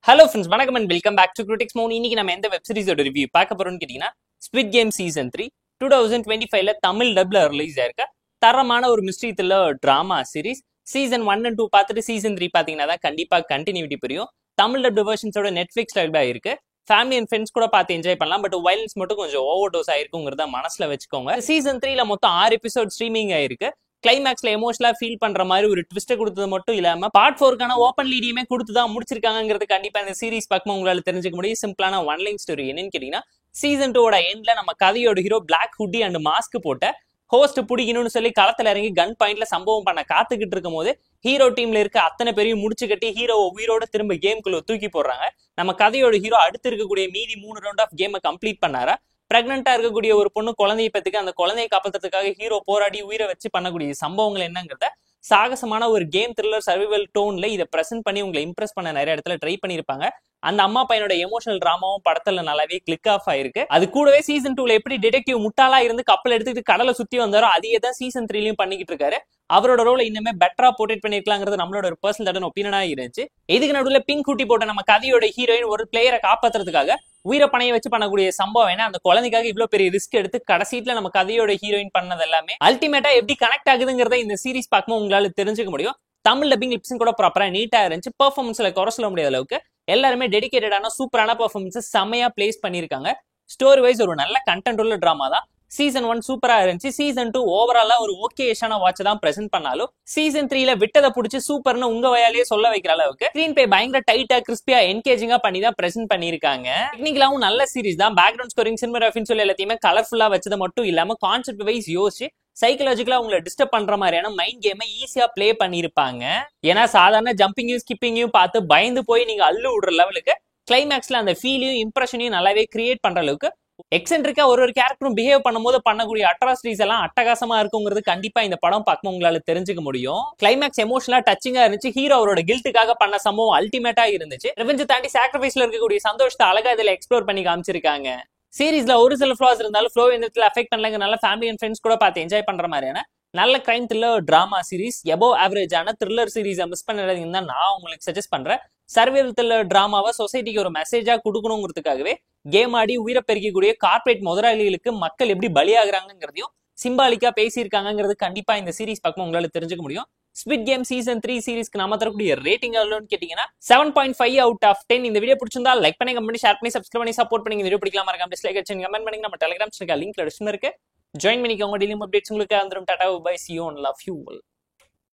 Hello friends, வணக்கம் and welcome back to Critics Mode. இன்னைக்கு நம்ம எந்த வெப் சீரிஸோட ரிவ்யூ பார்க்க போறோம்னு கேட்டீங்கன்னா Squid Game Season 3 2025ல தமிழ் டப்ல ரிலீஸ் ஆயிருக்க தரமான ஒரு mystery thriller drama series. Season 1 and 2 பார்த்துட்டு சீசன் 3 பாத்தீங்கன்னா தான் கண்டிப்பா கண்டினியூட்டி புரியும். தமிழ் டப் வெர்ஷன்ஸோட நெட்ஃபிளிக்ஸ்ல இருக்கு. ஃபேமிலி அண்ட் ஃப்ரெண்ட்ஸ் கூட பார்த்து என்ஜாய் பண்ணலாம். பட் வயலன்ஸ் மட்டும் கொஞ்சம் ஓவர் டோஸ் ஆயிருக்குங்கிறத மனசுல வச்சுக்கோங்க. சீசன் 3ல மொத்தம் 6 எபிசோட் ஸ்ட்ரீமிங் ஆயிருக்கு. கிளைமேக்ஸ்ல எமோஷனலா ஃபீல் பண்ற மாதிரி ஒரு ட்விஸ்ட் கொடுத்தது மட்டும் இல்லாம பார்ட் 4க்கான ஓப்பன் லீடியுமே கொடுத்துதான் முடிச்சிருக்காங்கிறது கண்டிப்பா இந்த சீரிஸ் பார்க்கும்போது உங்களால தெரிஞ்சுக்க முடியும். சிம்பிளான ஒன் லைன் ஸ்டோரி என்னன்னு கேட்டீங்கன்னா, சீசன் 2 எண்ட்ல நம்ம கதையோட hero black hoodie and mask போட்ட ஹோஸ்ட் பிடிக்கணும்னு சொல்லி களத்துல இறங்கி கன் பாயிண்ட்ல சம்பவம் பண்ண காத்துக்கிட்டு இருக்கும் போது ஹீரோ டீம்ல இருக்க அத்தனை பேரையும் முடிச்சு கட்டி ஹீரோ உயிரோட திரும்ப கேம்குள்ள தூக்கி போடுறாங்க. நம்ம கதையோட ஹீரோ அடுத்து இருக்கக்கூடிய மீதி 3 ரவுண்ட் ஆஃப் கேமை கம்ப்ளீட் பண்ணாரா. பிரெக்னெண்டா இருக்கக்கூடிய ஒரு பொண்ணு குழந்தைய பத்துக்கு அந்த குழந்தையை காப்பாத்துறதுக்காக ஹீரோ போராடி உயிரை வச்சு பண்ணக்கூடிய சம்பவங்கள் என்னங்கிறத சாகசமான ஒரு கேம் த்ரில்லர் சர்வைவல் டோன்ல இதை பிரசென்ட் பண்ணி உங்களை இம்ப்ரெஸ் பண்ண நிறைய இடத்துல ட்ரை பண்ணிருப்பாங்க. அந்த அம்மா பையனோட எமோஷனல் டிராமாவும் படத்துல நல்லாவே கிளிக் ஆஃப் ஆயிருக்கு. அது கூடவே சீசன் 2ல எப்படி டிடெக்டிவ் முட்டாளா இருந்து கப்பல் எடுத்துக்கிட்டு கடலை சுத்தி வந்தாரோ அதே தான் சீசன் 3லயும் பண்ணிக்கிட்டு இருக்காரு. அவரோட ரோலை இன்னுமே பெட்டரா போர்ட்ரேட் பண்ணிருக்கலாங்கிறது நம்மளோட ஒரு பர்சனல் ஒப்பீனியனா இருந்துச்சு. இதுக்கு நடுவுல பிங்க் குட்டி போட்ட நம்ம கதையோட ஹீரோயின் ஒரு பிளேயரை காப்பாத்துறதுக்காக உயிரை பணைய வச்சு பண்ணக்கூடிய சம்பவம் என்ன, அந்த குழந்தைக்காக இவ்வளவு பெரிய ரிஸ்க் எடுத்து கடைசியில நம்ம கதையோட ஹீரோயின் பண்ணது எல்லாமே அல்டிமேட்டா எப்படி கனெக்ட் ஆகுதுங்கிறத இந்த சீரிஸ் பார்க்கும்போது உங்களால தெரிஞ்சுக்க முடியும். தமிழ் டப்பிங் லிப்ஸிங் கூட ப்ராப்பரா நீட்டா இருந்துச்சு. பெர்ஃபார்மன்ஸ்ல குறை சொல்ல முடியாத அளவுக்கு எல்லாருமே டெடிகேட்டடான சூப்பரான பெர்ஃபார்மன்ஸ் செமையா பிளேஸ் பண்ணிருக்காங்க. ஸ்டோரி வைஸ் ஒரு நல்ல கண்டென்ட் உள்ள டிராமா தான். சீசன் 1 சூப்பரா இருந்துச்சு. சீசன் 2 ஓவராலா ஒரு ஓகேஷான வாட்ச் தான் பிரசென்ட் பண்ணாலும் சீசன் 3ல விட்டதை பிடிச்சி சூப்பர்னு உங்க வயாலேயே சொல்ல வைக்கிற அளவுக்கு ஸ்கிரீன் பே பயங்கர டைட்டா கிறிஸ்பியா என்கேஜிங்கா பண்ணி தான் பிரசென்ட் பண்ணிருக்காங்க. டெக்னிக்கலாவும் நல்ல சீரிஸ் தான். பேக்ரவுண்ட் ஸ்கோரிங் சினிமாகிராஃபின்னு சொல்லி எல்லாத்தையுமே கலர்ஃபுல்லா வச்சது மட்டும் இல்லாம கான்செப்ட் வைஸ் யோசிச்சு சைக்கலாஜிக்கலா உங்களை டிஸ்டர்ப் பண்ற மாதிரியான மைண்ட் கேமை ஈஸியா பிளே பண்ணிருப்பாங்க. ஏன்னா சாதாரண ஜம்பிங்கையும் ஸ்கிப்பிங்கையும் பார்த்து பயந்து போய் நீங்க அள்ளு விடுற லெவலுக்கு கிளைமேக்ஸ்ல அந்த ஃபீலையும் இம்ப்ரெஷனையும் நல்லாவே கிரியேட் பண்ற அளவுக்கு எக்ஸென்ட்ரிக்கா ஒரு கேரக்டரும் பிஹேவ் பண்ணும்போது பண்ணக்கூடிய அட்ராசிட்டிஸ் எல்லாம் அட்டகாசமா இருக்குங்கிறது கண்டிப்பா இந்த படம் பார்க்கும் உங்களால தெரிஞ்சுக்க முடியும். கிளைமேக்ஸ் எமோஷனலா டச்சிங்கா இருந்துச்சு. ஹீரோ அவரோட கில்ட்டுக்காக பண்ண சம்பவம் அல்டிமேட்டா இருந்துச்சு. ரெவெஞ்ச் தாண்டி சாக்ரிஃபைஸ்ல இருக்கக்கூடிய சந்தோஷத்தை அழகா இதுல எக்ஸ்ப்ளோர் பண்ணி காமிச்சிருக்காங்க. சீரிஸ்ல ஒரு சில ஃப்ளாஸ் இருந்தாலும் ஃப்ளோ இந்த இடத்துல அஃபெக்ட் பண்ணலங்கனால ஃபேமிலி அண்ட் ஃப்ரெண்ட்ஸ் கூட பார்த்து என்ஜாய் பண்ற மாதிரியான நல்ல crime thriller drama series. Above ஆவரேஜான த்ரில்லர் சீரிஸை மிஸ் பண்ணாதீங்கன்னு தான் நான் உங்களுக்கு சஜஸ்ட் பண்றேன். சர்வைவல் த்ரில்லர் டிராமாவை சொசைட்டிக்கு ஒரு மெசேஜா கொடுக்கணுங்கிறதுக்காகவே கேம் ஆடி உயிரை பெருக்கக்கூடிய கார்பரேட் முதலாளிகளுக்கு மக்கள் எப்படி பலியாகிறாங்கிறதையும் சிம்பாலிக்கா பேசியிருக்காங்கிறது கண்டிப்பா இந்த சீரிஸ் பார்க்கும் உங்களால தெரிஞ்சுக்க முடியும். ஸ்குவிட் கேம் சீசன் 3 சீரிஸ்க்கு நாம தரக்கூடிய ரேட்டிங் எவ்வளவுன்னு கேட்டீங்கன்னா 7.5 out of 10. இந்த வீடியோ பிடிச்சிருந்தா லைக் பண்ணி, கமெண்ட் பண்ணி, ஷேர் பண்ணி, சப்ஸ்கிரைப் பண்ணி சப்போர்ட் பண்ணி. வீடியோ பிடிக்கலாம் மறக்காம டிஸ்லைக் அடிச்சு கமெண்ட் பண்ணி. நம்ம டெலிகிராம் சேனல் லிங்க் டிஸ்கிரிப்ஷன்ல இருக்கு. ஜாயின் பண்ணிக்கோங்க. டெய்லி அப்டேட்ஸ் உங்களுக்கு வந்துரும். Tata bye, see you and love you all.